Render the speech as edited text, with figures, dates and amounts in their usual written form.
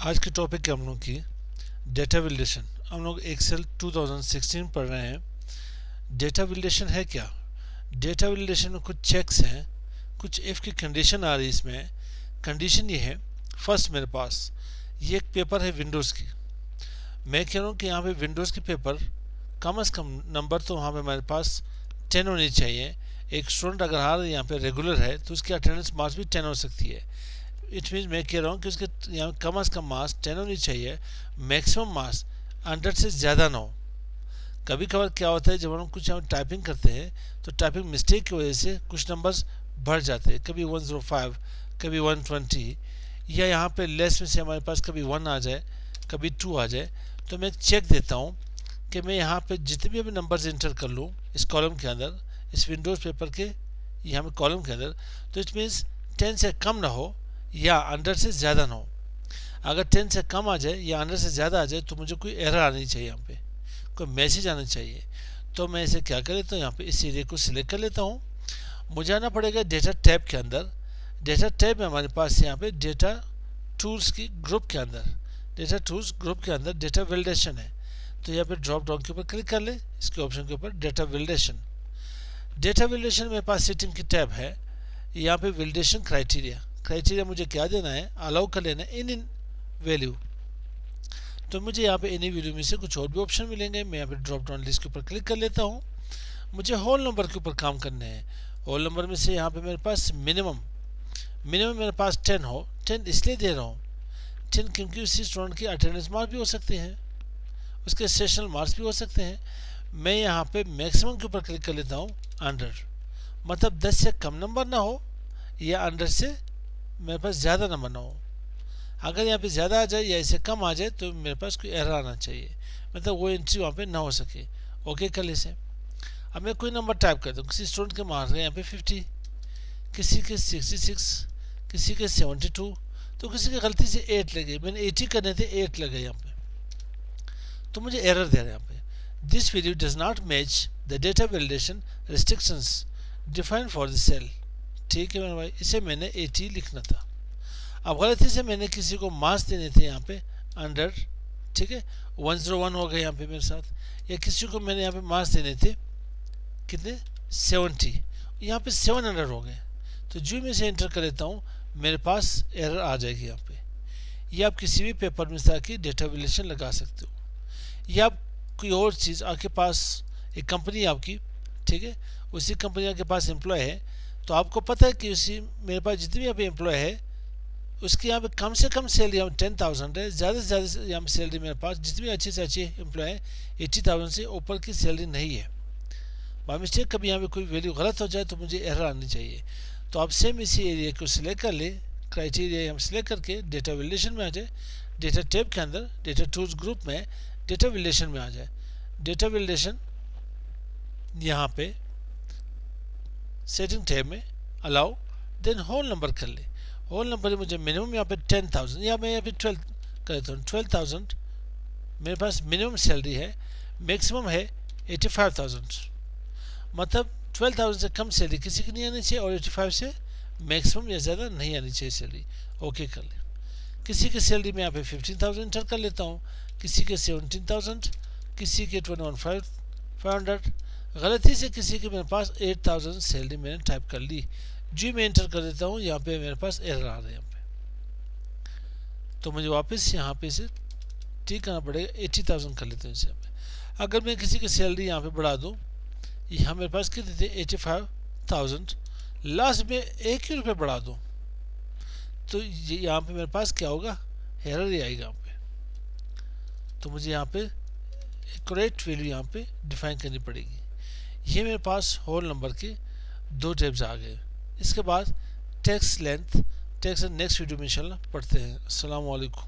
आज के टॉपिक है हम लोग की डेटा वैलिडेशन। हम लोग एक्सेल 2016 पढ़ रहे हैं। डेटा वैलिडेशन है क्या? डेटा वैलिडेशन में कुछ चेक्स हैं, कुछ इफ़ की कंडीशन आ रही है। इसमें कंडीशन ये है, फर्स्ट मेरे पास ये एक पेपर है विंडोज़ की। मैं कह रहा हूँ कि यहाँ पे विंडोज़ के पेपर कम से कम नंबर तो वहाँ पे हमारे पास 10 होनी चाहिए। एक स्टूडेंट अगर हार यहाँ पे रेगुलर है तो उसकी अटेंडेंस मार्क्स भी 10 हो सकती है। इट मीन्स मैं कह रहा हूँ कि उसके यहाँ कम से कम मार्क्स 10 होनी चाहिए, मैक्सिमम मार्क्स 100 से ज़्यादा ना हो। कभी कभार क्या होता है, जब हम कुछ हम टाइपिंग करते हैं तो टाइपिंग मिस्टेक की वजह से कुछ नंबर्स बढ़ जाते हैं, कभी 105, कभी 120, या यहाँ पे लेस में से हमारे पास कभी 1 आ जाए, कभी 2 आ जाए। तो मैं चेक देता हूँ कि मैं यहाँ पे जितने भी अभी नंबर्स इंटर कर लूँ इस कॉलम के अंदर, इस विंडोज़ पेपर के यहाँ पे कॉलम के अंदर, तो इट मीन्स 10 से कम ना हो या 100 से ज़्यादा ना हो। अगर 10 से कम आ जाए या 100 से ज़्यादा आ जाए तो मुझे कोई एरर आनी चाहिए, यहाँ पे कोई मैसेज आना चाहिए। तो मैं इसे क्या कर लेता हूँ, यहाँ पे इस एरिया को सिलेक्ट कर लेता हूँ। मुझे आना पड़ेगा डेटा टैब के अंदर। डेटा टैब में हमारे पास यहाँ पे डेटा टूल्स की ग्रुप के अंदर, डेटा टूल्स ग्रुप के अंदर डेटा वैलिडेशन है। तो यहाँ पे ड्रॉप डाउन के ऊपर क्लिक कर ले, इसके ऑप्शन के ऊपर डेटा वैलिडेशन। डेटा वैलिडेशन मेरे पास सेटिंग की टैब है। यहाँ पे वैलिडेशन क्राइटेरिया मुझे क्या देना है, अलाउ कर लेना है इन वैल्यू। तो मुझे यहाँ पे एनी वैल्यू में से कुछ और भी ऑप्शन मिलेंगे। मैं यहाँ पे ड्रॉप डाउन लिस्ट के ऊपर क्लिक कर लेता हूँ। मुझे होल नंबर के ऊपर काम करने हैं। होल नंबर में से यहाँ पे मेरे पास मिनिमम मेरे पास 10 हो। 10 इसलिए दे रहा हूँ 10 क्योंकि उसी स्टूडेंट की अटेंडेंस मार्क्स भी हो सकते हैं, उसके सेशनल मार्क्स भी हो सकते हैं। मैं यहाँ पे मैक्सिमम के ऊपर क्लिक कर लेता हूँ 100, मतलब 10 से कम नंबर ना हो या 100 से मेरे पास ज़्यादा नंबर ना हो। अगर यहाँ पे ज़्यादा आ जाए या इससे कम आ जाए तो मेरे पास कोई एरर आना चाहिए, मतलब वो एंट्री वहाँ पे ना हो सके। ओके कर ले से। अब मैं कोई नंबर टाइप कर दूँ, किसी स्टूडेंट के मार्क्स हैं यहाँ पे 50, किसी के 66, किसी के 72, तो किसी की गलती से 8 लगे। मैंने 80 करने थे, 8 लगे यहाँ पे, तो मुझे एरर दे रहा है यहाँ पे, this value does not match the data validation restrictions defined for the cell. ठीक है मेरे भाई, इसे मैंने 80 लिखना था। अब गलती से मैंने किसी को मार्क्स देने थे यहाँ पे 100, ठीक है 101 हो गए यहाँ पे मेरे साथ, या किसी को मैंने यहाँ पे मार्क्स देने थे कितने 70, यहाँ पे 700 हो गए। तो जो मैं इसे एंटर कर लेता हूँ मेरे पास एरर आ जाएगी यहाँ पे। ये आप किसी भी पेपर में जाके डेटा वैलिडेशन लगा सकते हो, या आप कोई और चीज़ आपके पास, एक कंपनी आपकी, ठीक है उसी कंपनी आपके पास एम्प्लॉय है, तो आपको पता है कि उसी मेरे पास जितनी भी यहाँ पे एम्प्लॉय है उसकी यहाँ पे कम से कम सैलरी यहाँ 10,000 है, ज़्यादा से ज़्यादा यहाँ पे सैलरी मेरे पास जितनी भी अच्छी से अच्छी एम्प्लॉय है 80,000 से ऊपर की सैलरी नहीं है। बाई मिस्टेक कभी यहाँ पे कोई वैल्यू गलत हो जाए तो मुझे एरर आनी चाहिए। तो आप सेम इसी एरिया को सिलेक्ट कर ले, क्राइटेरिया हम सिलेक्ट करके डेटा वैलिडेशन में आ जाए, डेटा टैब के अंदर डेटा टूल्स ग्रुप में डेटा वैलिडेशन में आ जाए। डेटा वैलिडेशन यहाँ पे सेटिंग टैब में अलाउ, देन होल नंबर कर ले। होल नंबर मुझे मिनिमम यहाँ पे 10,000, या मैं यहाँ पे 12 कर देता हूँ। 12,000 मेरे पास मिनिमम सैलरी है, मैक्सिमम है 85,000, मतलब 12,000 से कम सैलरी किसी की नहीं आनी चाहिए और 85 से मैक्सिमम या ज़्यादा नहीं आनी चाहिए सैलरी। ओके कर ले। किसी की सैलरी में यहाँ पे 15,000 इंटर कर लेता हूँ, किसी के 17,000, किसी के 21,500, गलती से किसी के मेरे पास 8,000 सैलरी मैंने टाइप कर ली। जी मैं इंटर कर देता हूँ, यहाँ पे मेरे पास एरर आ रहा है यहाँ पे, तो मुझे वापस यहाँ पे से ठीक करना पड़ेगा, 80,000 कर लेते हैं इसे। अगर मैं किसी की सैलरी यहाँ पे बढ़ा दूँ, यहाँ मेरे पास कितने थे 85,000, लास्ट में 1 ही रुपये बढ़ा दूँ तो ये यहाँ पे मेरे पास क्या होगा, एरर ही आएगा यहाँ पे। तो मुझे यहाँ पे करेक्ट वैल्यू यहाँ पे डिफाइन करनी पड़ेगी। ये मेरे पास होल नंबर के 2 टैब्स आ गए। इसके बाद text length, text next video में इंशाल्लाह पढ़ते हैं। अस्सलाम वालेकुम।